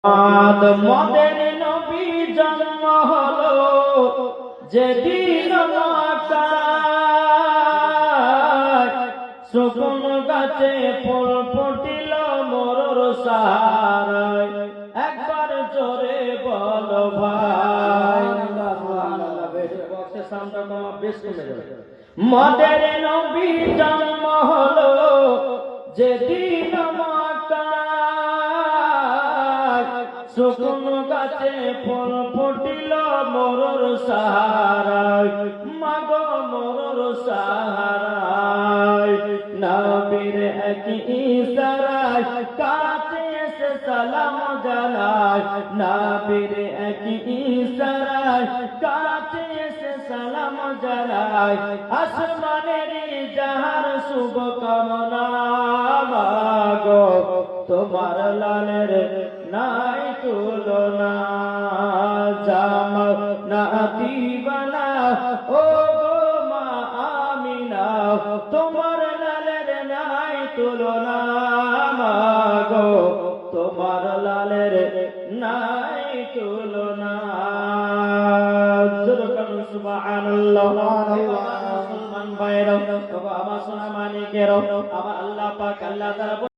মদের নবী জন্ম হলো যেদিন মক্কায়, শুকন গাছে ফুল ফুটিল মোরর সাহারায়। একবার জোরে বলো ভাই, মদের নবী জন্ম হলো যেদিন মক্কায়, শুকন গাছে ফুল ফুটিল মোরর সাহারায়, মাগো মোরর সাহারায়। নবীর এক ইশারায় কাছে এসে সালাম জানায়, নবীর এক ইশারায় কাছে এসে সালাম জানায়। আসমানের যাহার শুভ কামনা, মাগো তোমার লালের নাই তুলনা। জামা না দিবানা ও গো মা আমিনা, তোমার লালের নাই তুলনা। মাগো তোমার লালের নাই তুলনা। সুবহানাল্লাহ। মুসলমান ভাইরা, আমার সোনা মানিকেরা, আমার আল্লাহ পাক আল্লাহ তাআলা